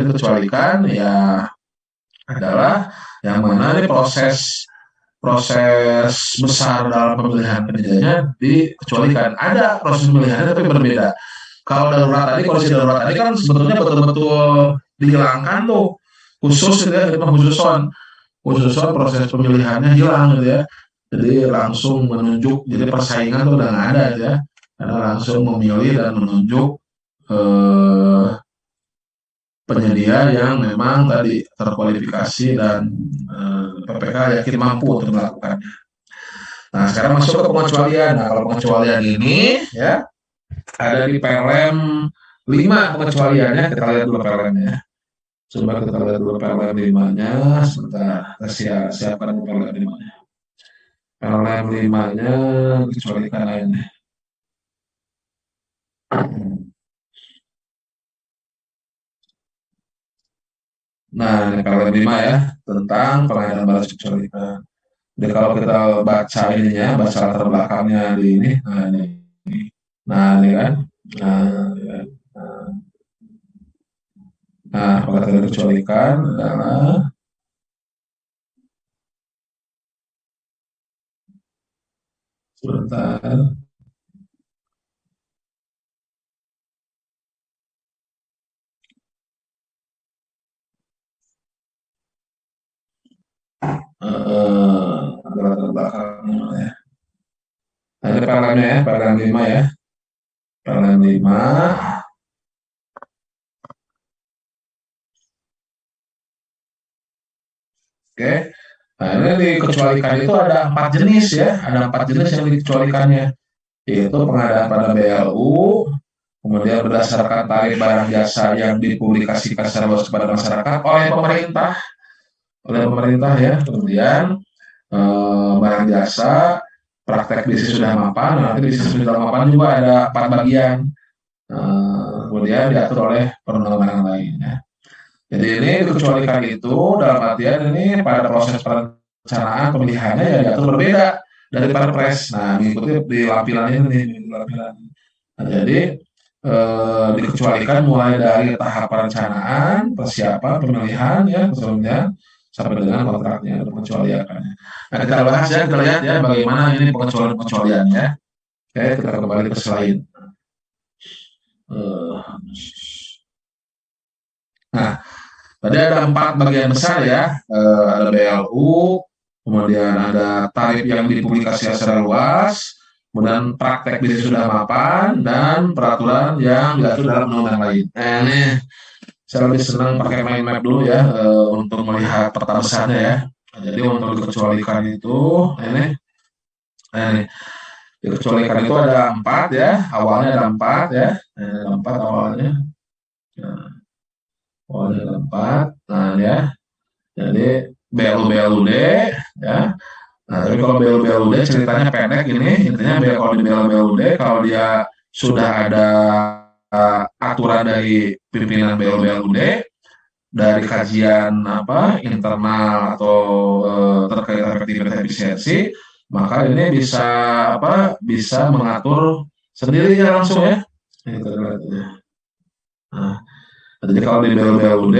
ini dikecualikan ya adalah yang mana nih proses besar dalam pemilihan kerjanya dikecualikan. Ada proses pemilihannya tapi berbeda. Kalau darurat tadi, kondisi darurat tadi kan sebetulnya betul-betul dihilangkan tuh, khusus gitu ya, khususon proses pemilihannya hilang gitu ya. Jadi langsung menunjuk, jadi persaingan tuh udah nggak ada gitu ya. Karena langsung memilih dan menunjuk eh, penyedia yang memang tadi terkualifikasi dan PPK yakin mampu untuk melakukannya. Nah, sekarang masuk ke pengecualian. Nah, kalau pengecualian ini ya ada di PLM 5 pengecualiannya. Kita lihat dulu PLM-nya. Coba kita lihat dulu PLM 5-nya. Sebentar, kita siapkan PLM 5-nya. PLM 5-nya dikecualikan lainnya. Nah, ini PLM 5 ya, tentang pengadaan balas dikecualikan. Jadi kalau kita baca ininya, baca latar belakangnya di ini, nah ini. Nah, ini kan. Nah, ya. Nah, pengadaan dikecualikan adalah sebentar. Ada latar belakangnya ya. Nah, ini PLM-nya ya, PLM 5 ya. PLM 5. Oke. Nah, ini dikecualikan itu ada 4 jenis ya. Ada 4 jenis yang dikecualikannya. Yaitu pengadaan pada BLU, kemudian berdasarkan tarif barang jasa yang dipublikasikan secara luas kepada masyarakat oleh pemerintah ya. Kemudian barang jasa, praktek bisnis sudah mapan. Nanti bisnis sudah mapan juga ada 4 bagian. Kemudian diatur oleh perundang-undangan lainnya. Jadi ini dikecualikan itu dalam artian ini pada proses perencanaan pemilihannya ya diatur berbeda dari Perpres. Nah, mengikuti di lampiran ini nih, di lampiran. Nah, jadi dikecualikan mulai dari tahap perencanaan, persiapan, pemilihan ya, sebelumnya sampai dengan kontraknya untuk pengecualiannya. Nah, kita bahas ya, kita lihat ya bagaimana ini pengecualiannya. Oke, kita kembali ke slide. Nah, tadi ada 4 bagian besar ya, ada BLU, kemudian ada tarif yang dipublikasikan secara luas, kemudian praktek bisnis sudah mapan, dan peraturan yang diatur dalam undang-undang lain. Nah, ini saya lebih senang pakai mind map dulu ya, untuk melihat peta besarnya ya. Nah, jadi untuk dikecualikan itu, ini dikecualikan itu ada 4 ya, awalnya ada 4 ya, ada 4 awalnya. Nah, awalnya ada 4, nah ya. Jadi BLU-BLUD ya. Nah, tapi kalau BLU-BLUD ceritanya pendek ini, intinya kalau di BLU-BLUD kalau dia sudah ada aturan dari pimpinan BLU-BLUD dari kajian internal atau terkait efektivitas efisiensi, maka ini bisa mengatur sendiri ya langsung ya. Nah, jadi kalau di BLU-BLUD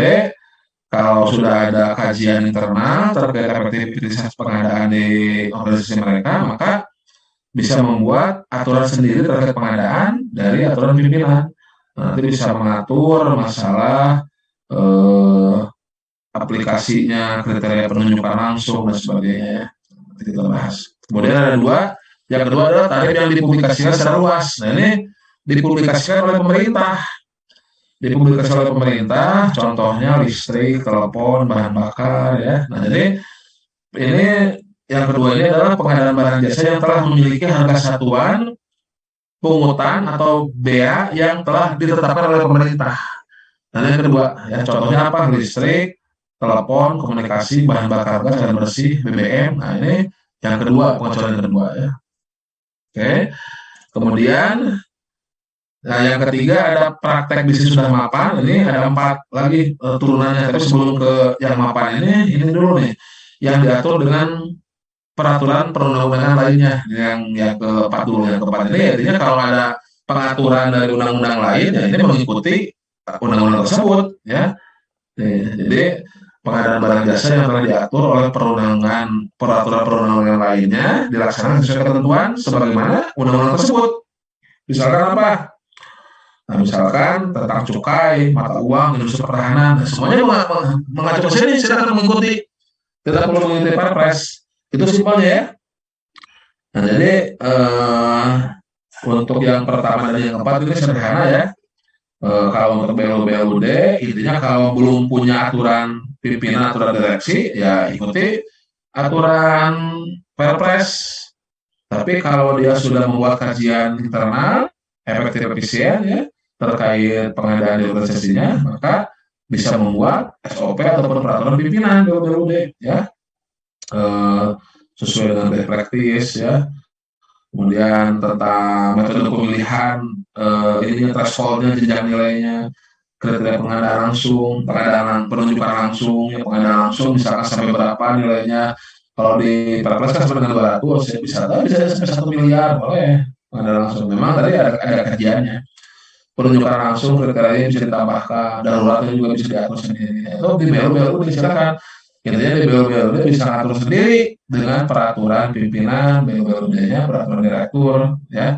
kalau sudah ada kajian internal terkait efektivitas pengadaan di organisasi mereka, maka bisa membuat aturan sendiri terkait pengadaan dari aturan pimpinan. Nanti bisa mengatur masalah aplikasinya, kriteria penunjukan langsung dan sebagainya ya. Nanti kita bahas. Kemudian ada yang kedua adalah tarif yang dipublikasikan secara luas. Nah, ini dipublikasikan oleh pemerintah. Contohnya listrik, telepon, bahan bakar ya. Nah, jadi ini yang kedua ini adalah pengadaan barang jasa yang telah memiliki harga satuan pungutan atau bea yang telah ditetapkan oleh pemerintah. Nah, yang kedua ya, contohnya apa? Listrik, telepon, komunikasi, bahan bakar gas, air bersih, BBM. Nah, ini yang kedua, pengecualian kedua ya. Oke. Kemudian yang ketiga ada praktek bisnis sudah mapan. Ini ada 4 lagi turunannya. Tapi sebelum ke yang mapan ini dulu nih yang diatur dengan peraturan perundang-undangan lainnya. Yang keempat dulu. Yang keempat ini artinya kalau ada pengaturan dari undang-undang lain, ya ini mengikuti undang-undang tersebut ya. Jadi pengadaan barang jasa yang telah diatur oleh peraturan perundang-undangan lainnya dilaksanakan sesuai ketentuan sebagaimana undang-undang tersebut. Misalkan apa? Nah, misalkan tentang cukai, mata uang, industri pertahanan, dan semuanya mengacu ke sini, silakan mengikuti. Tidak perlu mengikuti Perpres. Itu simpelnya ya. Nah, jadi untuk yang pertama dan yang keempat ini sederhana ya. Kalau untuk BLU-BLUD, intinya kalau belum punya aturan pimpinan, aturan direksi, ya ikuti aturan Perpres. Tapi kalau dia sudah membuat kajian internal, efektif efisien ya, terkait pengadaan di organisasinya, maka bisa membuat SOP ataupun peraturan pimpinan BLUD ya, sesuai dengan best practice ya. Kemudian tentang metode pemilihan, ininya thresholdnya, jenjang nilainya, kriteria pengadaan penunjukan langsung, ya pengadaan langsung misalkan sampai berapa nilainya. Kalau di Perpres kan sampai dengan 200 ya bisa sampai 1 miliar boleh pengadaan langsung. Memang tadi ada kajiannya. Penunjukan langsung kriterianya bisa ditambahkan, daruratnya juga bisa diatur sendiri. Itu di BLU silakan. Intinya di BLU bisa ngatur sendiri dengan peraturan pimpinan BLU-nya, peraturan direktur ya.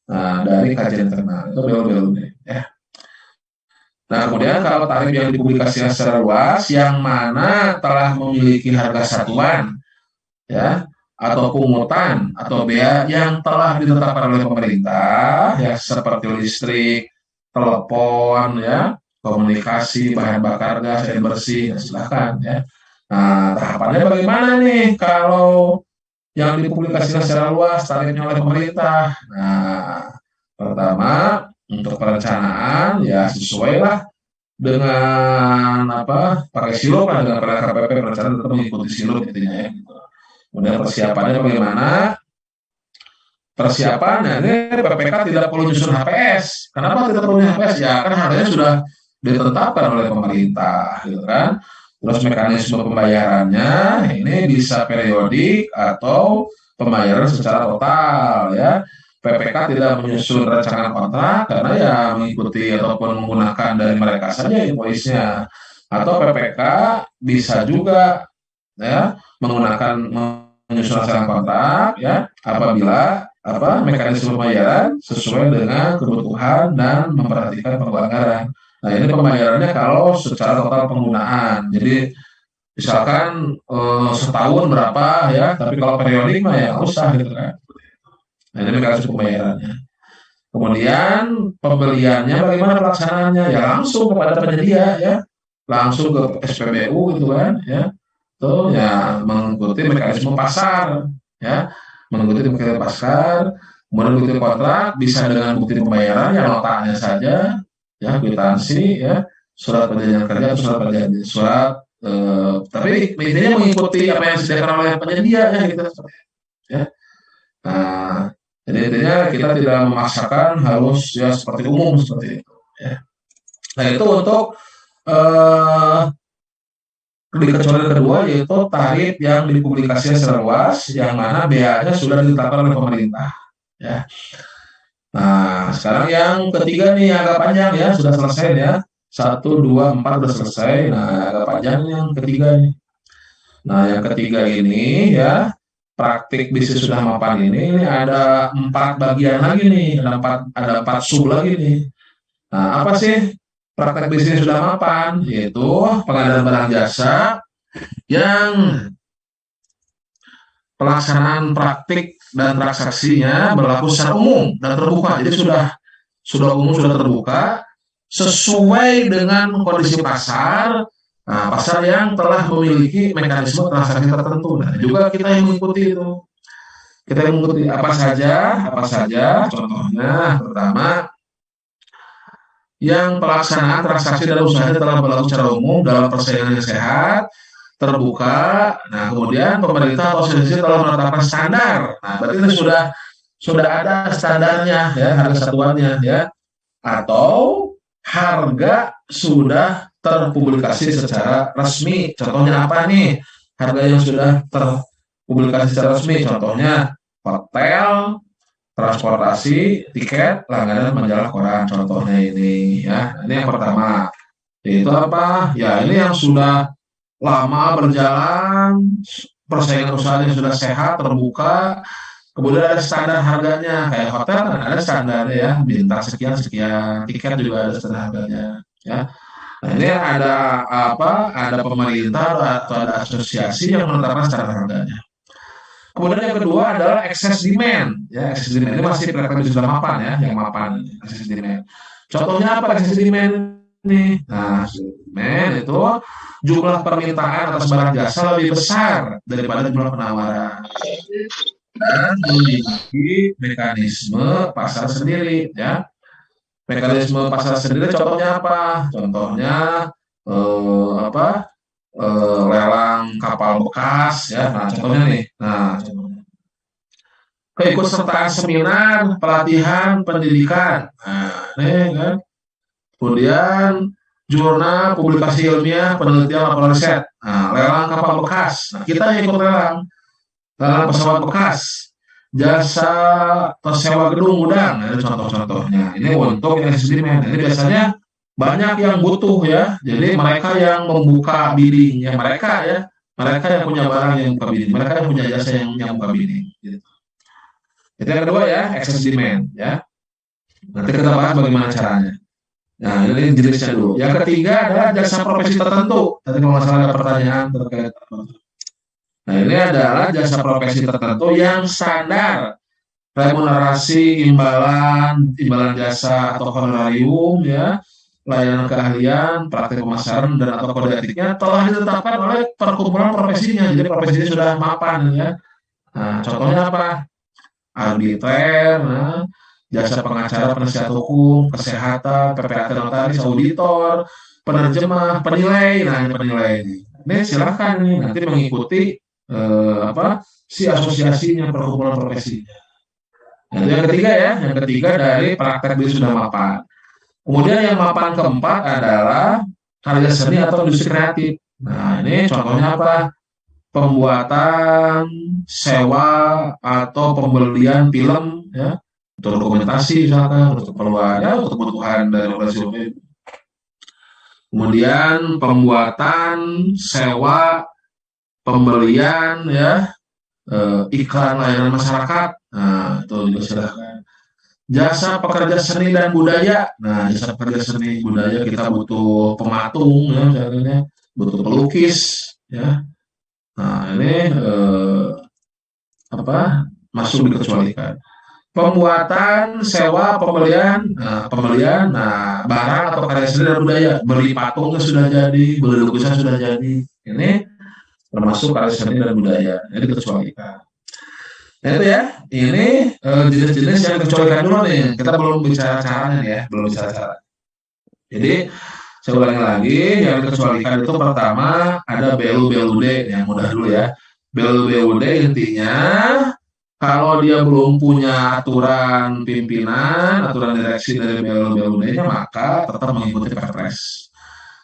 Nah, dari kajian internal itu BLU ya. Nah, kemudian kalau tarif yang dipublikasikan secara luas yang mana telah memiliki harga satuan ya atau pungutan atau bea yang telah ditetapkan oleh pemerintah ya seperti listrik, telepon ya, komunikasi, bahan bakar gas, air bersih, ya, silakan ya. Nah, tahapannya bagaimana nih kalau yang dipublikasikan secara luas tarifnya oleh pemerintah? Nah, pertama untuk perencanaan ya sesuailah dengan apa pakai sirup lah dengan KPP perencanaan tetap mengikuti sirup intinya ya. Kemudian persiapannya bagaimana? Persiapannya ini PPK tidak perlu nyusun HPS. Kenapa tidak perlu HPS? Ya kan harganya sudah ditetapkan oleh pemerintah, gitu kan. Terus mekanisme pembayarannya ini bisa periodik atau pembayaran secara total ya. PPK tidak menyusun rancangan kontrak karena ya mengikuti ataupun menggunakan dari mereka saja invoice-nya. Atau PPK bisa juga ya menggunakan menyusun rancangan kontrak ya apabila mekanisme pembayaran sesuai dengan kebutuhan dan memperhatikan penganggaran. Nah, ini pembayarannya kalau secara total penggunaan. Jadi misalkan setahun berapa ya, tapi kalau periodik mah ya usah gitu kan. Nah, ini mekanisme pembayarannya. Kemudian pembeliannya bagaimana pelaksanaannya? Ya langsung kepada penyedia ya, langsung ke SPBU gitu kan ya. Tuh ya mengikuti mekanisme pasar ya, mengikuti mekanisme pasar, kemudian bukti kontrak bisa dengan bukti pembayaran yang notanya saja ya, kwitansi ya, surat perjanjian kerja atau surat tapi intinya mengikuti apa yang disediakan oleh penyedia ya gitu ya. Nah, jadi intinya kita tidak memaksakan harus ya seperti umum seperti itu ya. Nah, itu untuk kecuali kedua yaitu tarif yang dipublikasikan secara luas yang mana bea-nya sudah ditetapkan oleh pemerintah ya. Nah, sekarang yang ketiga nih agak panjang ya, sudah selesai ya. 1, 2, 4 sudah selesai. Nah, agak panjang yang ketiga nih. Nah, yang ketiga ini ya, praktik bisnis sudah mapan ini ada 4 bagian lagi nih, ada 4 sub lagi nih. Nah, apa sih praktek bisnis sudah mapan? Yaitu pengadaan barang jasa yang pelaksanaan praktik dan transaksinya berlaku secara umum dan terbuka. Jadi sudah umum, sudah terbuka sesuai dengan kondisi pasar. Nah, pasar yang telah memiliki mekanisme transaksi tertentu. Nah, juga kita yang mengikuti itu. Kita yang mengikuti apa saja. Contohnya, pertama, yang pelaksanaan transaksi dan usahanya telah berlaku secara umum dalam persaingan yang sehat, terbuka. Nah, kemudian pemerintah atau organisasi telah menetapkan standar. Nah, berarti ini sudah ada standarnya ya, harga satuannya ya. Atau harga sudah terpublikasi secara resmi. Contohnya apa nih? Harga yang sudah terpublikasi secara resmi. Contohnya hotel, transportasi, tiket, langganan majalah koran. Contohnya ini ya. Ini yang pertama. Itu apa? Ya ini yang sudah lama berjalan, persaingan usahanya sudah sehat, terbuka, kemudian ada standar harganya. Kayak hotel kan ada standarnya ya, bintang sekian sekian, tiket juga ada standar harganya. Ya. Nah, ini ada apa? Ada pemerintah atau ada asosiasi yang menetapkan standar harganya. Kemudian yang kedua adalah excess demand. Ya, excess demand ini masih frekuensi sudah mapan ya, yang mapan excess demand. Contohnya apa excess demand ini? Nah, excess demand itu jumlah permintaan atas barang jasa lebih besar daripada jumlah penawaran dan memiliki mekanisme pasar sendiri ya. Mekanisme pasar sendiri contohnya apa? Contohnya apa? Lelang kapal bekas ya. Nah, contohnya nih. Nah, keikutsertaan seminar, pelatihan, pendidikan. Nah, ini kan. Kemudian jurnal, publikasi ilmiah, penelitian, laporan riset. Nah, lelang kapal bekas. Nah, kita yang ikut lelang. Lelang pesawat bekas. Jasa atau sewa gedung gudang. Nah, ini contoh-contohnya. Ini untuk yang eksperimen. Ini biasanya banyak yang butuh ya. Jadi mereka yang membuka bidding ya, mereka ya. Mereka yang punya barang yang buka bidding. Mereka yang punya jasa yang buka bidding. Gitu. Itu yang kedua ya, excess demand ya. Nanti kita bahas bagaimana caranya. Nah, ini jenisnya dulu. Yang ketiga adalah jasa profesi tertentu. Tadi kalau nggak salah ada pertanyaan terkait apa. Nah, ini adalah jasa profesi tertentu yang standar remunerasi, imbalan jasa atau honorarium ya, layanan keahlian, praktik pemasaran dan atau kode etiknya telah ditetapkan oleh perkumpulan profesinya. Jadi profesinya sudah mapan ya. Nah, contohnya apa? Arbiter, nah, jasa pengacara, penasihat hukum, kesehatan, PPAT notaris, auditor, penerjemah, penilai. Nah, ini penilai ini. Ini silahkan nih nanti mengikuti apa si asosiasinya perkumpulan profesinya. Nah, itu yang ketiga ya, yang ketiga dari praktek sudah mapan. Kemudian yang mapan keempat adalah karya seni atau industri kreatif. Nah, ini contohnya apa? Pembuatan, sewa atau pembelian film ya, untuk dokumentasi misalkan, untuk keperluan ya, untuk kebutuhan dari operasi. Kemudian pembuatan, sewa, pembelian ya, iklan layanan masyarakat. Nah, itu juga silakan. Jasa pekerja seni dan budaya. Nah, jasa pekerja seni budaya kita butuh pematung ya, misalnya, butuh pelukis ya. Nah, ini apa masuk dikecualikan. Pembuatan, sewa, nah barang atau karya seni dan budaya, beli patungnya sudah jadi, beli lukisan sudah jadi. Ini termasuk karya seni dan budaya. Ini dikecualikan. Nah itu ya, ini jenis-jenis yang dikecualikan dulu nih. Kita belum bicara caranya nih ya, belum bicara cara. Jadi saya ulangi lagi, yang dikecualikan itu pertama ada BU BUD yang mudah dulu ya. BU BUD intinya kalau dia belum punya aturan pimpinan, aturan direksi dari BU BUD-nya maka tetap mengikuti Perpres.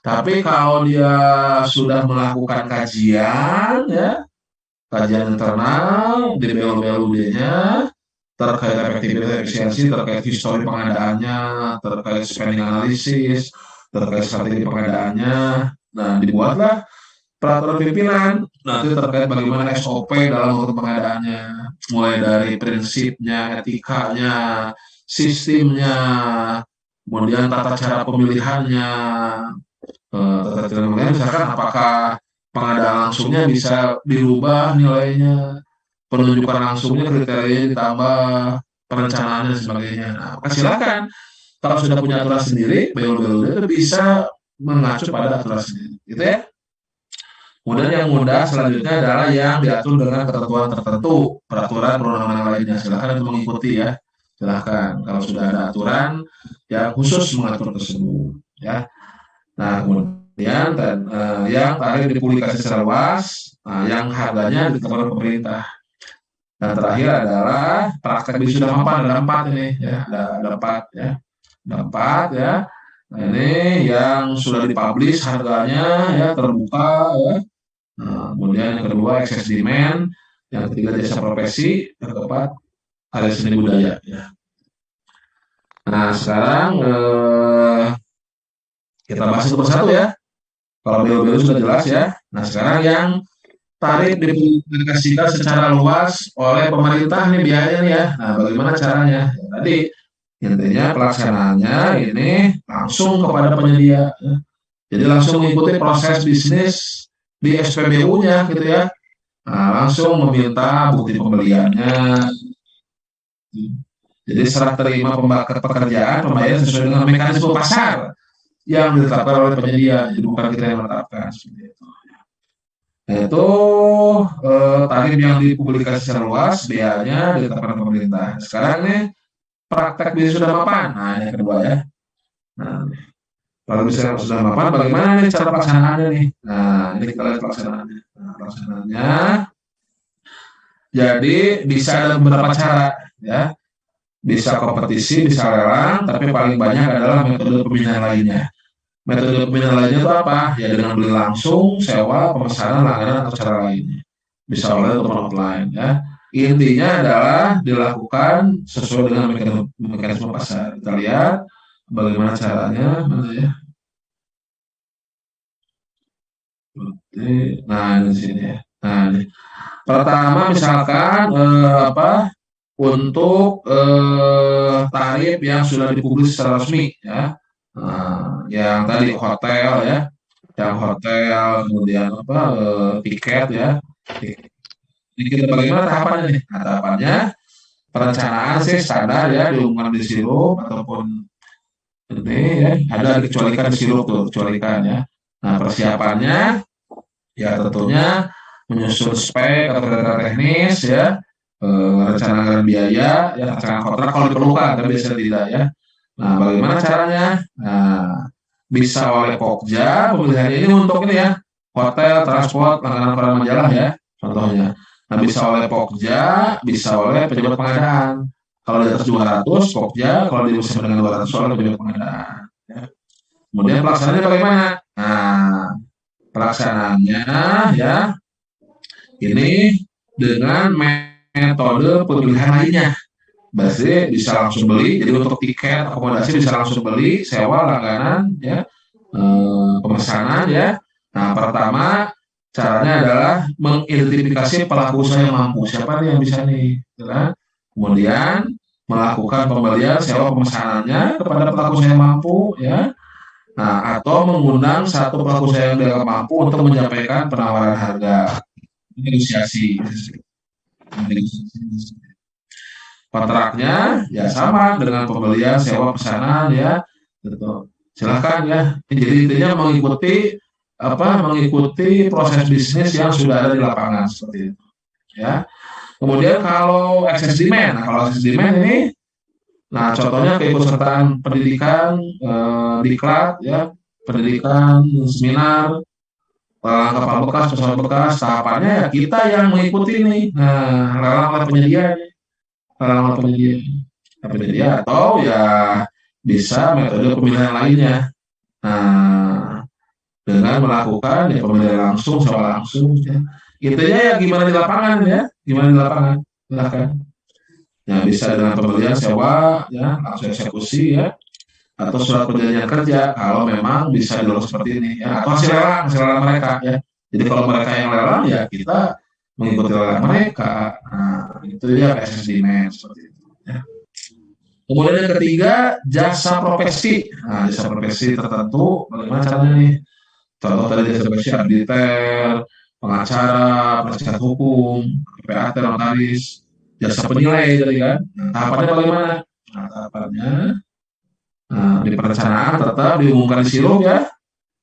Tapi kalau dia sudah melakukan kajian ya, kajian internal di BU-BUD-nya terkait efektivitas efisiensi, terkait histori pengadaannya, terkait spending analisis, terkait strategi pengadaannya. Nah, dibuatlah peraturan pimpinan nanti terkait bagaimana SOP dalam waktu pengadaannya, mulai dari prinsipnya, etikanya, sistemnya, kemudian tata cara pemilihannya, tata cara pemilihan misalkan apakah pengadaan langsungnya bisa dirubah nilainya, penunjukan langsungnya kriterianya ditambah, perencanaannya dan sebagainya. Nah, maka silakan kalau sudah punya aturan sendiri, BUMD itu bisa mengacu pada aturan sendiri. Gitu ya. Kemudian yang mudah selanjutnya adalah yang diatur dengan ketentuan tertentu, peraturan perundang-undangan lainnya. Silakan untuk mengikuti ya. Silakan kalau sudah ada aturan yang khusus mengatur tersebut. Ya. Nah, kemudian yang terakhir dipublikasi secara luas, yang harganya ditetapkan pemerintah. Dan terakhir adalah praktek wisuda mapan ada 4 ini ya, ada 4 ya. Ada 4 ya. Nah, ini yang sudah dipublish harganya ya terbuka ya. Nah, kemudian yang kedua excess demand, yang ketiga jasa profesi, yang keempat karya seni budaya ya. Nah, sekarang Kita bahas satu persatu ya. Kalau BU-BU sudah jelas ya. Nah, sekarang yang tarif dipublikasikan secara luas oleh pemerintah nih biayanya nih ya. Nah, bagaimana caranya? Ya, tadi intinya pelaksanaannya ini langsung kepada penyedia. Ya. Jadi langsung mengikuti proses bisnis di SPBU-nya gitu ya. Nah, langsung meminta bukti pembeliannya. Jadi serah terima pekerjaan pembayaran sesuai dengan mekanisme pasar yang ditetapkan oleh penyedia. Jadi bukan kita yang menetapkan. Itu tarif yang dipublikasi secara luas, biayanya ditetapkan pemerintah. Sekarang nih praktek bisnis sudah mapan. Nah, ini yang kedua ya. Nah, kalau bisa sudah mapan, bagaimana nih cara pelaksanaannya nih? Nah, ini kita lihat pelaksanaannya. Nah, pelaksanaannya, jadi bisa ada beberapa cara ya. Bisa kompetisi, bisa lelang, tapi paling banyak adalah metode pembinaan lainnya. Metode pembinaan lainnya itu apa? Ya dengan beli langsung, sewa, pemesanan, langganan, atau cara lainnya. Bisa online ataupun offline ya. Intinya adalah dilakukan sesuai dengan mekanisme pasar. Kita lihat bagaimana caranya, mana ya? Nah, di sini ya. Nah, ini. Pertama misalkan untuk tarif yang sudah dipublis secara resmi ya. Nah, yang tadi hotel ya, yang hotel kemudian tiket ya. Ini kita bagaimana tahapannya nih? Nah, tahapannya perencanaan sih standar ya diumumkan di sirup ataupun ini ya ada dikecualikan di sirup tuh kecualikan ya. Nah persiapannya ya tentunya menyusun spek atau data teknis ya, rencana anggaran biaya ya, rencana kontrak kalau diperlukan tapi biasanya tidak ya. Nah bagaimana caranya? Nah bisa oleh Pokja pemilihannya ini untuk ini ya hotel, transport, langganan koran majalah ya contohnya. Nah bisa oleh Pokja, bisa oleh pejabat pengadaan. Kalau di atas 200 Pokja, kalau di usia dengan 200 oleh pejabat pengadaan. Ya. Kemudian pelaksanaannya bagaimana? Nah pelaksanaannya ya ini dengan metode pemilihan lainnya. Berarti bisa langsung beli, jadi untuk tiket akomodasi bisa langsung beli, sewa, langganan, ya, pemesanan, ya. Nah, pertama caranya adalah mengidentifikasi pelaku usaha yang mampu, siapa nih yang bisa nih, ya. Kemudian melakukan pembelian, sewa, pemesanannya kepada pelaku usaha yang mampu, ya. Nah, atau mengundang satu pelaku usaha yang dianggap mampu untuk menyampaikan penawaran harga, negosiasi. Kontraknya ya sama dengan pembelian sewa pesanan ya gitu. Silakan ya. Jadi intinya mengikuti proses bisnis yang sudah ada di lapangan seperti itu ya. Kemudian kalau excess demand, nah kalau excess demand ini nah contohnya keikutsertaan pendidikan diklat ya, pendidikan seminar, kapal bekas, pesawat bekas, tahapannya ya kita yang mengikuti nih. Nah, lelang oleh penyedia halaman penyedia atau ya bisa metode pemilihan lainnya. Nah, dengan melakukan ya pemilihan langsung, sewa langsung. Ya. Intinya ya gimana di lapangan ya, gimana di lapangan, silakan. Ya bisa dengan pembelian sewa, ya langsung eksekusi ya, atau surat perjanjian kerja kalau memang bisa dulu seperti ini ya, atau hasil lelang mereka ya. Jadi kalau mereka yang lelang ya kita mengikuti lelang mereka. Nah, itu ya SSD seperti itu. Ya. Kemudian yang ketiga, jasa profesi. Nah, jasa profesi tertentu, bagaimana caranya nih? Contoh tadi jasa profesi arbiter, pengacara, penasihat hukum, PPAT, notaris, jasa penilai tadi kan. Tahapannya bagaimana? Nah, tahapannya di perencanaan tetap diumumkan di sirup ya.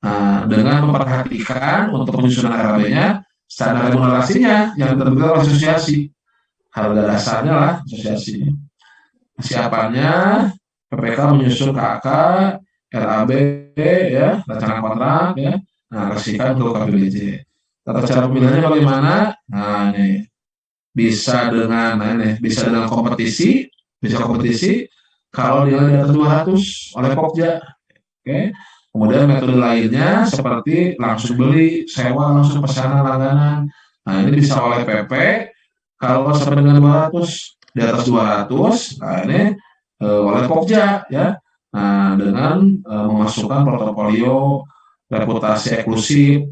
Nah, dengan memperhatikan untuk penyusunan RAB-nya, standar remunerasinya yang ditentukan oleh asosiasi. Harga dasarnya lah asosiasi. Persiapannya PPK menyusun KK, RAB ya, rencana kontrak ya. Nah, kasihkan ke KPBJ. Tata cara pemilihannya bagaimana? Nah, ini bisa dengan kompetisi, bisa kompetisi kalau nilai di atas 200 oleh Pokja. Oke. Kemudian metode lainnya seperti langsung beli, sewa, langsung pesanan langganan. Nah, ini bisa oleh PP kalau sampai dengan 200 di atas 200, nah ini oleh Pokja ya. Nah, dengan memasukkan portofolio reputasi eksklusif,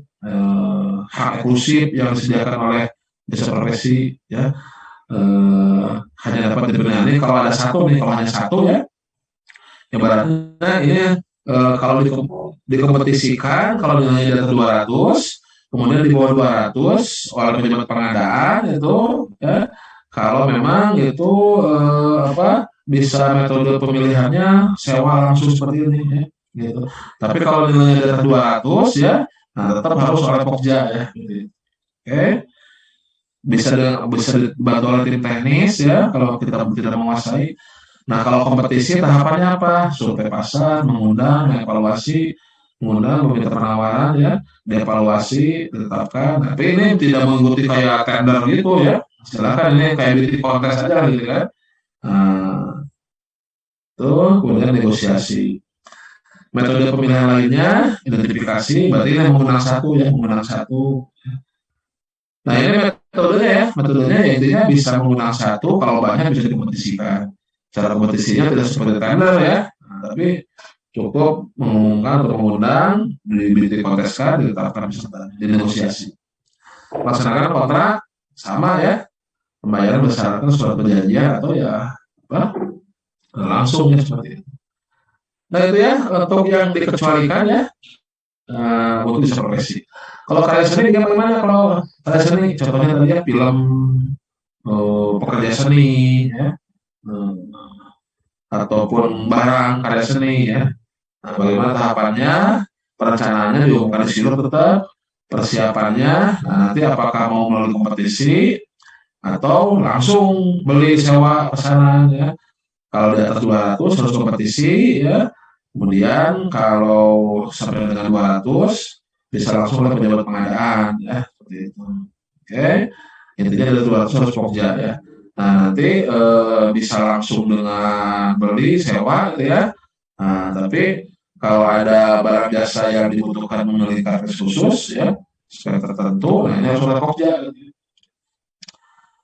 hak eksklusif yang disediakan oleh jasa profesi, ya, hanya dapat dibenahi kalau ada satu nih, kalau hanya satu ya, ibaratnya ini kalau dikompetisikan, kalau nilainya di atas 200, kemudian di bawah 200 oleh pejabat pengadaan itu, ya, kalau memang itu bisa metode pemilihannya sewa langsung seperti ini, ya, gitu. Tapi kalau nilainya di atas 200 ya, nah tetap harus oleh Pokja ya, gitu. Oke, bisa dibantu oleh tim teknis ya kalau kita tidak menguasai. Nah, kalau kompetisi tahapannya apa? Survei pasar, mengundang, mengevaluasi, mengundang, meminta penawaran ya, dievaluasi, ditetapkan. Tapi ini tidak mengikuti kayak tender gitu ya. Silakan ini kayak beauty contest aja gitu kan. Nah, tuh kemudian negosiasi. Metode pemilihan lainnya, identifikasi, berarti ini mengenal satu ya, mengenal satu. Nah, ini metodenya ya intinya bisa menggunakan satu, kalau banyak bisa dikompetisikan. Cara kompetisinya tidak seperti tender ya, nah, tapi cukup mengumumkan atau mengundang, dikonteskan, ditetapkan peserta, dinegosiasi. Laksanakan kontrak sama ya, pembayaran berdasarkan surat perjanjian atau ya apa langsung ya seperti itu. Nah itu ya untuk yang dikecualikan ya, untuk bisa profesi. Kalau karya seni bagaimana? Kalau karya seni contohnya tadi ya film, pekerja seni ya, eh, ataupun barang karya seni ya. Nah, bagaimana tahapannya? Perencanaannya diumumkan di situ tetap, persiapannya. Nah, nanti apakah mau melalui kompetisi atau langsung beli sewa pesanan ya. Kalau di atas 200 harus kompetisi ya. Kemudian kalau sampai dengan 200 bisa langsung oleh pejabat pengadaan ya, seperti itu. Oke. Intinya dari 200 harus Pokja ya. Nah, nanti bisa langsung dengan beli sewa gitu ya. Nah, tapi kalau ada barang jasa yang dibutuhkan memiliki kartu khusus ya, spek tertentu, nah ini harus oleh Pokja.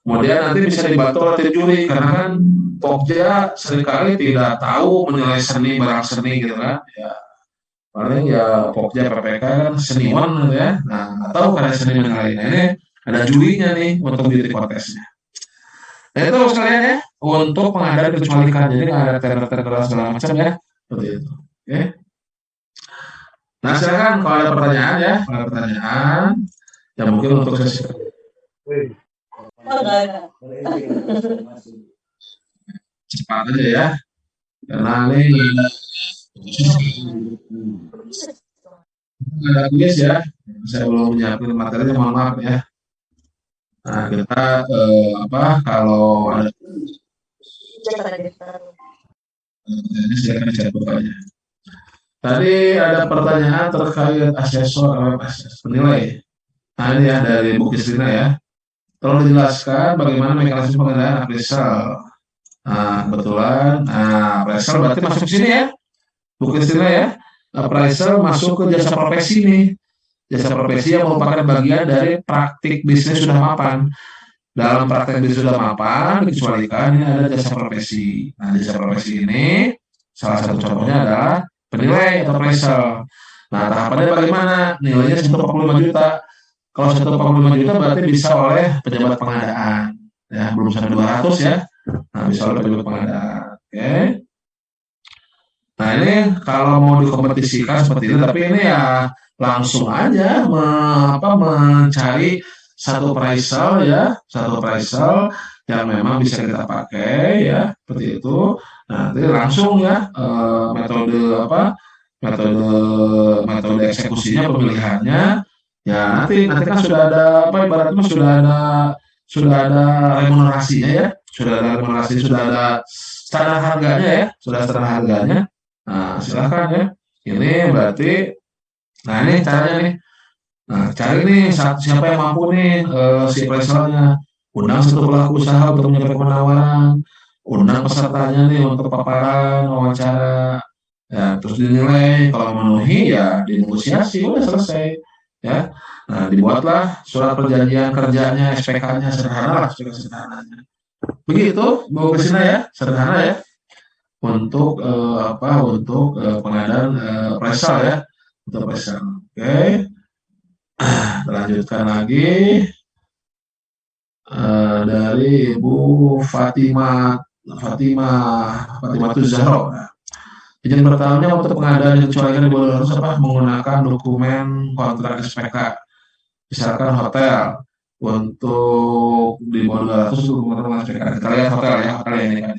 Kemudian nanti bisa dibantu oleh tim juri karena kan Pokja seringkali tidak tahu menilai seni barang seni gitu kan. Ya, paling ya Pokja PPK kan seniwan gitu ya. Nah, nggak tahu karya seni menilai. Nah, ini ada jurinya nih untuk beauty contestnya. Nah itu sekalian ya untuk pengadaan kecualikan, jadi nggak ada tender-tender segala macam ya, seperti itu. Oke. Nah silakan kalau ada pertanyaan ya, kalau ada pertanyaan, ya mungkin untuk sesi cepat aja ya, karena ini nggak ada kuis ya, saya belum menyiapkan materinya, mohon maaf ya. Nah kita kalau ada pertanyaan silakan chat aja. Tadi ada pertanyaan terkait asesor penilai. Nah ini ya dari Bu Kristina ya. Tolong dijelaskan bagaimana mekanisme pengendalian appraisal. Nah, kebetulan, appraisal berarti masuk sini ya, Bu Kristina ya. Appraisal masuk ke jasa profesi nih. Jasa profesi yang merupakan bagian dari praktik bisnis sudah mapan. Dalam praktik bisnis sudah mapan, dikecualikan ini ada jasa profesi. Nah, jasa profesi ini salah satu contohnya adalah penilai atau appraisal. Nah, tahapannya bagaimana? Nilainya 145 juta. Kalau 145 juta berarti bisa oleh pejabat pengadaan. Ya, belum sampai 200 ya. Nah, bisa oleh pejabat pengadaan. Oke. Nah, ini kalau mau dikompetisikan seperti ini, tapi ini ya langsung aja mencari satu appraisal ya, satu appraisal yang memang bisa kita pakai ya, seperti itu. Nah, nanti langsung ya metode metode metode eksekusinya, pemilihannya ya nanti kan sudah ada ibaratnya sudah ada remunerasinya ya, sudah ada remunerasi, sudah ada standar harganya ya, sudah standar harganya. Nah, silakan ya. Ini berarti, nah ini caranya nih. Nah, cari nih siapa yang mampu nih si appraisalnya. Undang satu pelaku usaha untuk menyampaikan penawaran. Undang pesertanya nih untuk paparan, wawancara. Ya, terus dinilai. Kalau memenuhi ya dinegosiasi, udah selesai. Ya. Nah, dibuatlah surat perjanjian kerjanya, SPK-nya sederhana lah, sederhananya. Begitu, Bu Kristina ya, sederhana ya. untuk pengadaan appraisal ya, untuk appraisal. Oke, lanjutkan lagi dari Ibu Fatima Fatima Fatima Tuzahro. Izin pertamanya untuk pengadaan yang kecualikan di bawah menggunakan dokumen kontrak SPK, misalkan hotel untuk di bawah 200 menggunakan SPK. Kita lihat hotel ya, hotel ini kan.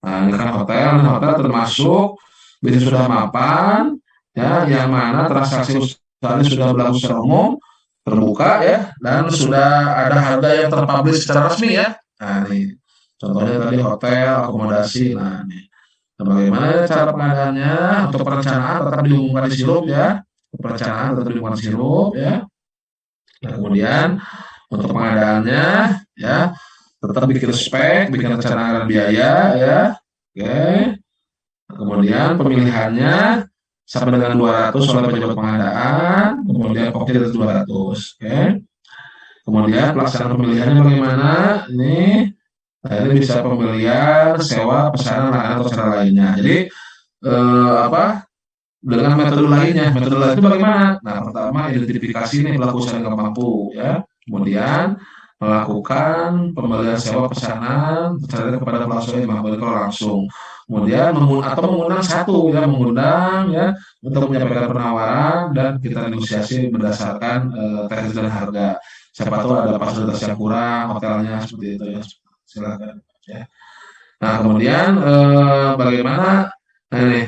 Nah, ini kan hotel termasuk bisnis sudah mapan, ya, yang mana transaksi usahanya sudah berlaku secara umum, terbuka ya, dan sudah ada harga yang terpublish secara resmi ya. Nah, ini contohnya tadi hotel, akomodasi. Nah, ini. Nah, bagaimana cara pengadaannya? Untuk perencanaan tetap diumumkan di sirup ya. Perencanaan tetap diumumkan di sirup ya. Nah, kemudian untuk pengadaannya ya tetap bikin spek, bikin rencana anggaran biaya ya. Oke. Nah, kemudian pemilihannya sampai dengan 200 oleh pejabat pengadaan, kemudian pokoknya dari 200. Oke. Kemudian pelaksanaan pemilihannya bagaimana? Nah, ini bisa pembelian, sewa, pesanan, atau cara lainnya. Jadi dengan metode lainnya. Metode lainnya itu bagaimana? Nah, pertama identifikasi nih pelaku usaha yang mampu ya. Kemudian melakukan pembelian sewa pesanan kepada pelaku usaha yang mampu langsung. Kemudian mengundang satu ya, mengundang ya untuk menyampaikan penawaran dan kita negosiasi berdasarkan teknis dan harga. Siapa tahu ada fasilitas yang kurang, hotelnya seperti itu ya. Silakan ya. Nah, kemudian bagaimana ini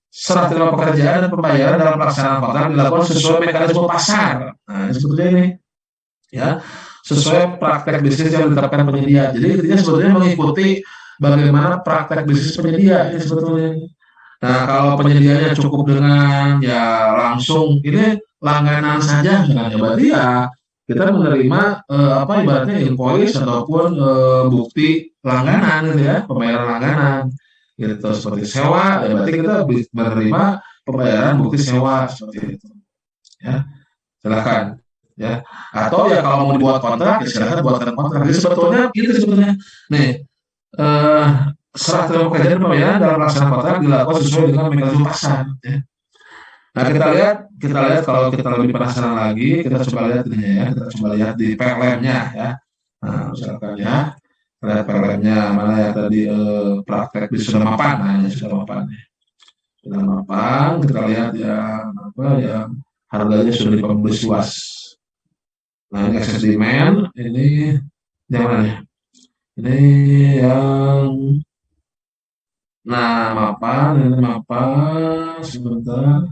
serah terima pekerjaan dan pembayaran dalam pelaksanaan kontrak dilakukan sesuai mekanisme pasar. Nah, seperti ini ya, sesuai praktek bisnis yang ditetapkan penyedia. Jadi intinya sebetulnya mengikuti bagaimana praktek bisnis penyedia ini sebetulnya. Nah, kalau penyediaannya cukup dengan ya langsung ini langganan saja misalnya, berarti ya kita menerima ibaratnya invoice ataupun bukti langganan gitu ya, pembayaran langganan gitu. Seperti sewa ya berarti kita menerima pembayaran bukti sewa seperti itu ya. Silakan ya, atau ya kalau mau dibuat kontrak ya silakan buatkan kontrak. Jadi sebetulnya gitu sebetulnya nih, eh serah terima pekerjaan pembayaran dalam pelaksanaan kontrak dilakukan sesuai dengan mekanisme pasar ya. Nah, kita lihat kalau kita lebih penasaran lagi, kita coba lihat ini ya, kita coba lihat di PLM-nya ya. Nah, misalkan ya, lihat PLM-nya mana ya tadi praktek di sudah mapan, nah ini sudah mapan ya. Sudah mapan, kita lihat ya apa ya harganya sudah dipublish luas. Nah, ini excess demand, ini yang mana ya? Ini yang ini mapan sebentar.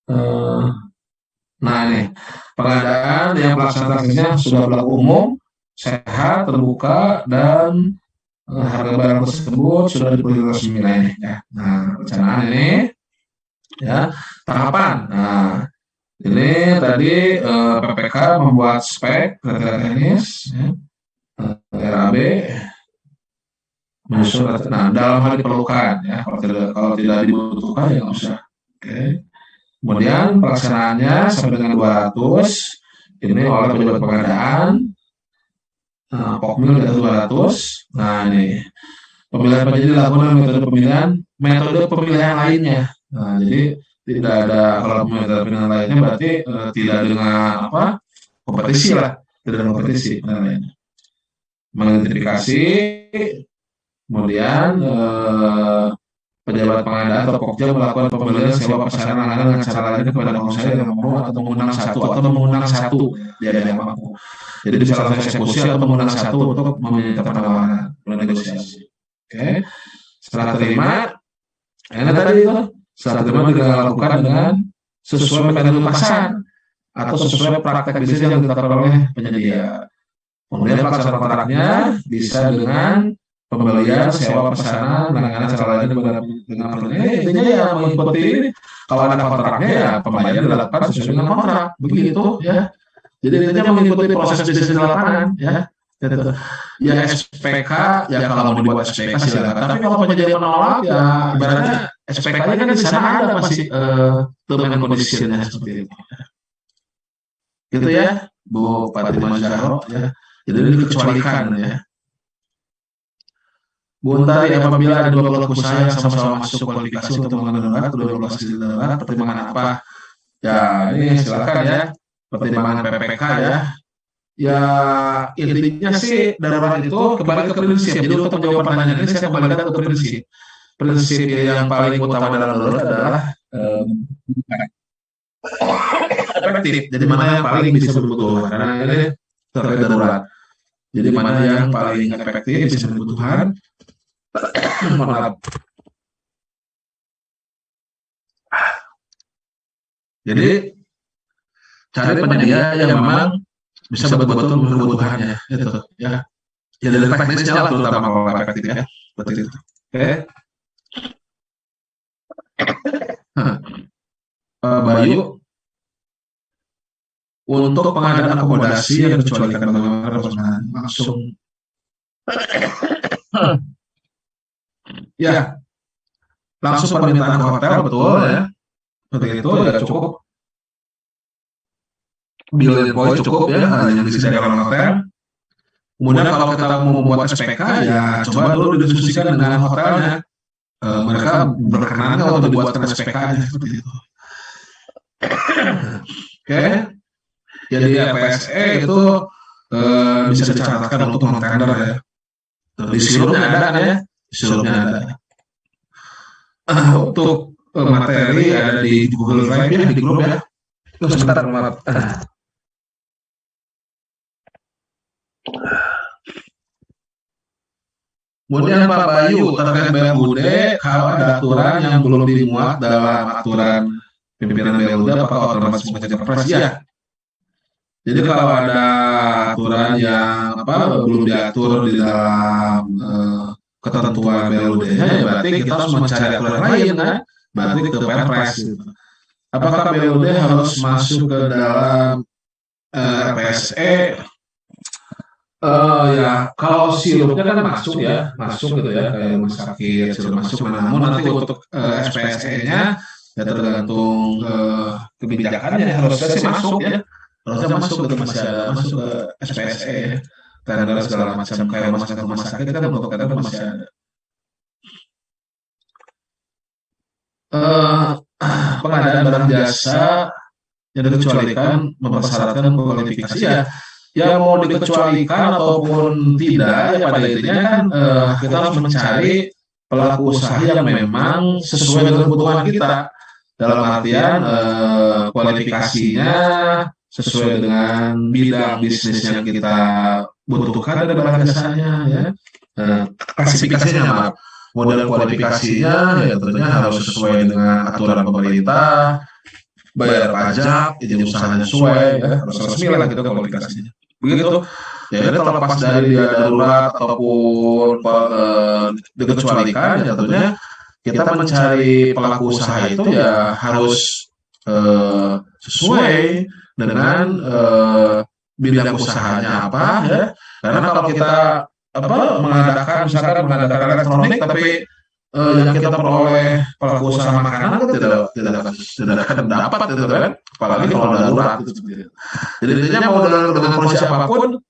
Nah, ini pengadaan yang pelaksanaannya sudah berlaku umum, sehat, terbuka, dan harga barang tersebut sudah diperoleh resmi. Nah, ini ya. Nah, perencanaan ini ya, tahapan. Nah, ini tadi PPK membuat spek kriteria teknis, ya, RAB, menyusun. Nah, dalam hal diperlukan ya, kalau tidak dibutuhkan ya nggak usah. Oke. Kemudian pelaksanaannya sampai dengan 200 ini oleh pejabat pengadaan, POKMIL di atas 200. Nah, ini pemilihan penyedia dilakukan metode pemilihan lainnya. Nah, jadi tidak ada, kalau metode pemilihan lainnya berarti tidak dengan kompetisi lah, tidak dengan kompetisi. Mengidentifikasi, kemudian pejabat pengadaan atau Pokja melakukan pembelian sewa pesanan langganan dengan cara lain kepada pengusaha yang mampu atau mengundang satu dia yang mampu. Jadi bisa langsung eksekusi atau mengundang satu untuk meminta penawaran, bernegosiasi. Oke. Setelah terima, enak tadi itu. Setelah terima dilakukan dengan sesuai mekanisme pasar atau sesuai praktek bisnis yang ditetapkan oleh penyedia. Kemudian pelaksanaan kontraknya bisa dengan pembelian, sewa, pesanan, langganan, cara lain dengan perjanjian. Intinya ya mengikuti ini. Kalau ada kontraknya ya pembayaran dilakukan sesuai dengan kontrak, begitu ya. Jadi intinya mengikuti proses bisnis di lapangan ya. Ya SPK ya kalau mau dibuat SPK silakan. Tapi kalau penyedia menolak ya ibaratnya SPK-nya kan di sana ada masih term and condition-nya seperti itu. Gitu ya, Bu Fatima Zahro ya. Jadi dikecualikan ya. Bu Untari, apabila ada dua pelaku usaha yang sama-sama masuk kualifikasi untuk pengembangan darurat, kedua lokasi darurat, pertimbangan apa? Ya, ini silakan ya. Pertimbangan PPK ya. Ya, intinya sih darurat itu kembali ke prinsip. Jadi untuk menjawab pertanyaan ini saya kembalikan ke prinsip. Prinsip yang paling utama dalam darurat adalah efektif. Jadi mana yang paling bisa dibutuhkan? Karena ini terkait darurat. Jadi mana yang paling efektif bisa dibutuhkan? Maaf. Jadi cari penyedia yang memang bisa betul-betul kebutuhannya, itu ya. Ya dari teknisnya lah terutama kalau efektif ya, seperti itu. Oke. Bayu, untuk pengadaan akomodasi yang dikecualikan bagaimana langsung ya langsung permintaan ke hotel, betul ya, seperti itu ya cukup bill invoice cukup ya, yang disediakan oleh hotel. Kemudian kalau kita mau membuat SPK ya coba dulu didiskusikan dengan hotelnya, mereka berkenan untuk dibuatkan SPK-nya seperti itu. Oke. Jadi FSE itu bisa dicatatkan untuk non-tender ya. Di silupnya ada kan ya? Di silupnya ada. Untuk materi ada di Google Drive ya, di grup ya. Sebentar, maaf. Kemudian Pak Bayu, terkait BLUD, kalau ada aturan yang belum dimuat dalam aturan pimpinan BLUD, apakah otomatis menjadi perpres? Ya. Jadi kalau ada aturan yang belum diatur di dalam ketentuan BLUD-nya, ya berarti kita harus mencari aturan lain kan, berarti ke Perpres. Gitu. Apakah BLUD harus masuk ke dalam RPSE? Ya, kalau silupnya kan masuk gitu ya, kayak rumah sakit silup masuk. Namun nanti untuk SPSE-nya ya tergantung kebijakannya, harusnya sih masuk ya. Harusnya masuk gitu, masih ada masuk ke SPSE ya. Karena segala macam kayak rumah sakit kan untuk kita masih ada. Pengadaan barang jasa yang dikecualikan mempersyaratkan kualifikasi ya. Yang mau dikecualikan ataupun tidak ya pada intinya kan kita harus mencari pelaku usaha yang memang sesuai dengan kebutuhan kita, dalam artian kualifikasinya sesuai dengan bidang bisnis yang kita butuhkan dari barang jasanya ya. Klasifikasinya model kualifikasinya ya tentunya harus sesuai dengan aturan pemerintah, bayar pajak, izin usahanya sesuai ya, harus resmi lah gitu kualifikasinya. Begitu. Ya ini terlepas dari dia darurat ataupun dikecualikan ya tentunya kita mencari pelaku usaha itu ya harus sesuai dengan bidang usahanya apa ya. Karena kalau kita mengadakan elektronik tapi yang kita peroleh pelaku usaha makanan kan tidak akan dapat itu kan, apalagi kalau darurat itu sendiri. Jadi intinya mau dengan kondisi apapun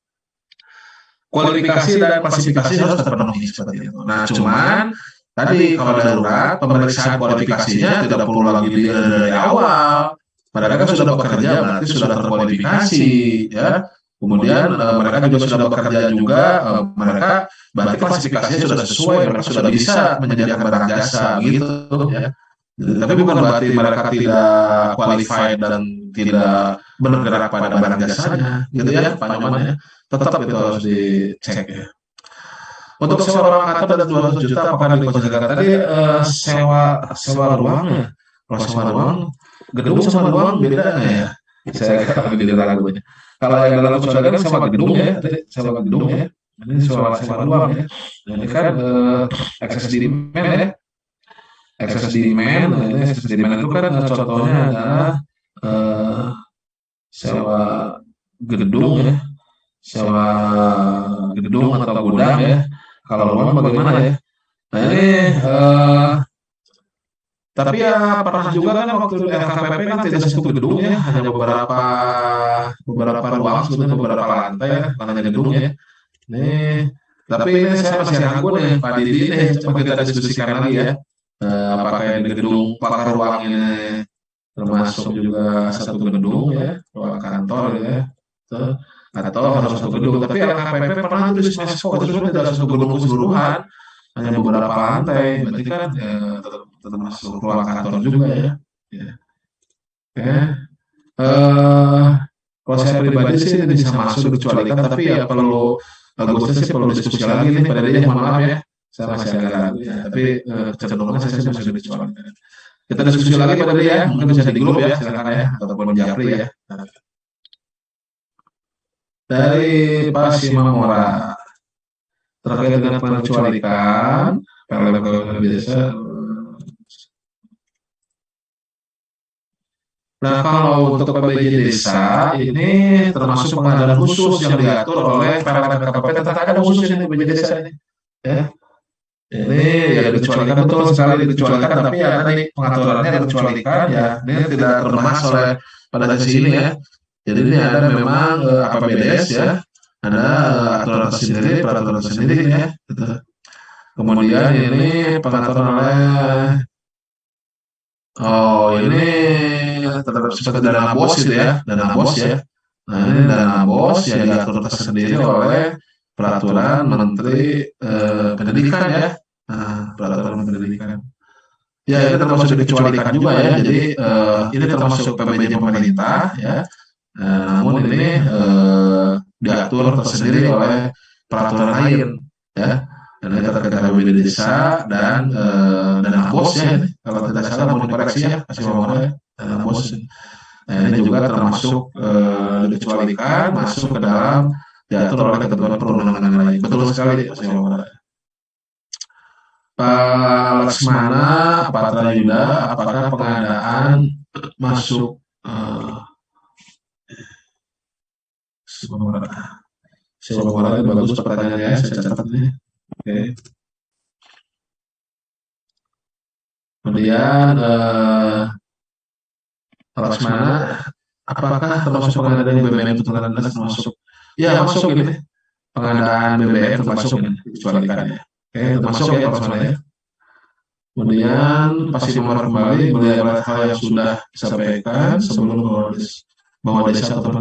kualifikasi dan klasifikasi harus terpenuhi seperti itu. Nah cuman tadi kalau darurat pemeriksaan kualifikasinya tidak perlu lagi dari awal. Mereka sudah bekerja berarti sudah terkualifikasi ya. Kemudian mereka juga sudah bekerja juga, mereka berarti klasifikasinya sudah sesuai, mereka sudah bisa menyediakan barang jasa gitu ya. Tapi bukan berarti mereka tidak qualified dan tidak bergerak pada barang jasanya gitu ya Pak Nyoman ya. Tetap itu harus dicek ya. Untuk sewa ruang kantor ada 200 juta apakah dikonsumsikan tadi sewa ruang ya. Kalau sewa ruang gedung sama ruang beda nggak ya? Saya agak beda ragunya. Kalau yang dalam persoalan kan sewa gedung ya, sewa gedung ya. Ini sewa ruang ya. Ini kan access demand ya. Access demand itu kan contohnya adalah sewa gedung ya. Sewa gedung atau gudang ya. Kalau ruang bagaimana ya? Nah ini tapi ya pernah juga kan waktu LKPP kan tidak satu gedung ya, hanya beberapa ruang, sebenarnya beberapa lantai ya, bukan hanya gedung ya. Ini Tapi ini saya masih ragu nih Pak Didi nih, coba kita diskusikan lagi ya. Apakah yang di gedung Pakar Ruang ini termasuk juga satu gedung ya, ruang kantor ya, tuh, atau harus satu gedung. Tapi LKPP pernah tulis Mesko itu sebenarnya tidak satu gedung keseluruhan, hanya beberapa lantai, berarti kan tetap masuk ruang kantor juga ya. Ya. Oke. Eh, Kalau saya pribadi sih ini bisa masuk dikecualikan, tapi ya perlu Agustus sih perlu diskusi lagi nih pada dia, mohon maaf ya. Saya masih agak ragu ya, tapi kecenderungan saya sih masih dikecualikan. Kita diskusi lagi pada dia ya, mungkin bisa di grup ya, silakan ya, ataupun Japri ya. Dari Pak Simamora terkait dengan pengecualikan PLN biasa. Nah, kalau untuk PBJ desa ini termasuk pengadaan khusus yang diatur oleh PLN KPP, tentang ada khusus ini PBJ desa ini. Ya. Ini ya dikecualikan, betul sekali dikecualikan, tapi ya tadi pengaturannya dikecualikan ya, ini tidak terlepas oleh pada sesi ini ya. Jadi ini ada memang APBDes ya, ada aturan tersendiri, peraturan tersendiri ya. Gitu. Kemudian ini pengaturan oleh ini tetap seperti dana bos gitu ya, dana bos ya. Nah ini dana bos yang diatur tersendiri oleh peraturan Menteri Pendidikan ya. Nah, peraturan pendidikan. Ya ini termasuk dikecualikan juga ya. Jadi ini termasuk PBJ pemerintah ya. Namun ini diatur tersendiri oleh peraturan lain ya. Dan ini terkait PBJ desa dan dana bos ya. Kalau tidak salah mau dikoreksi ya, masih mau ya, dana bos. Nah, ini juga termasuk dikecualikan masuk ke dalam diatur oleh ketentuan perundang-undangan lain. Betul sekali, Mas Yomara. Pak Laksmana, Patra Yuda, apakah pengadaan masuk Simamora ini bagus pertanyaannya, saya catat nih. Oke. Kemudian Laksmana, apakah termasuk pengadaan BBM pengadaan termasuk? Ya masuk ini. Pengadaan BBM termasuk ini, dikecualikan ya. Oke, termasuk ya Laksmana ya. Kemudian pasti nomor kembali melihat hal yang sudah disampaikan sebelum bahwa desa atau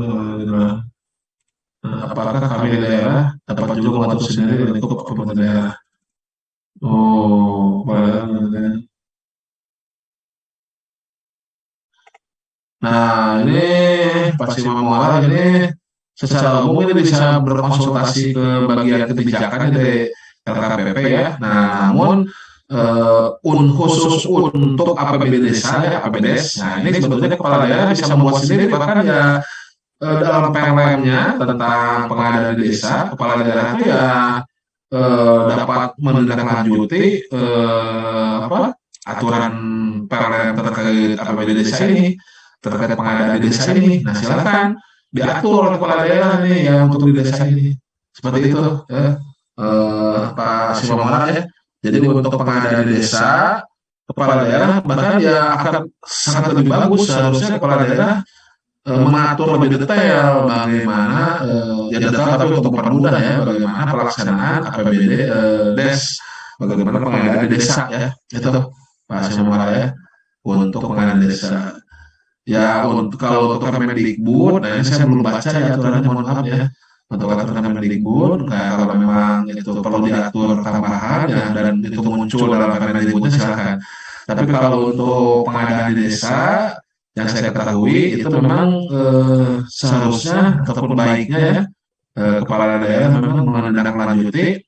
apakah kami di daerah dapat juga mengatur sendiri lingkup pemerintah daerah. Nah ini pasti Mamuara ini secara umum ini bisa berkonsultasi ke bagian kebijakan dari LKPP ya. Nah namun khusus untuk APBD desa ya APBDes. Nah ini sebetulnya kepala daerah bisa membuat sendiri, bahkan ya dalam PLN-nya tentang pengadaan desa, kepala daerah itu ya dapat menindaklanjuti aturan PLN terkait APBD desa ini, terkait pengadaan desa ini. Nah silakan diatur oleh kepala daerah nih ya untuk di desa ini. Seperti itu ya. Pak Simamora ya. Jadi untuk pengadaan desa, kepala daerah bahkan ya akan sangat lebih bagus seharusnya kepala daerah mengatur lebih detail bagaimana ya detail, tapi untuk mempermudah ya bagaimana pelaksanaan APBD des, bagaimana pengadaan desa ya, itu Pak Simamora ya, untuk pengadaan desa. Ya untuk kalau untuk Kemendikbud, nah ini saya belum baca ya aturannya, mohon maaf ya. Untuk aturan Kemendikbud, nah kalau memang itu perlu diatur tambahan ya dan itu muncul dalam Kemendikbudnya silakan. Tapi kalau untuk pengadaan di desa yang saya ketahui itu memang seharusnya ataupun baiknya ya kepala daerah memang menindaklanjuti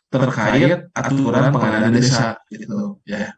terkait aturan pengadaan desa gitu ya.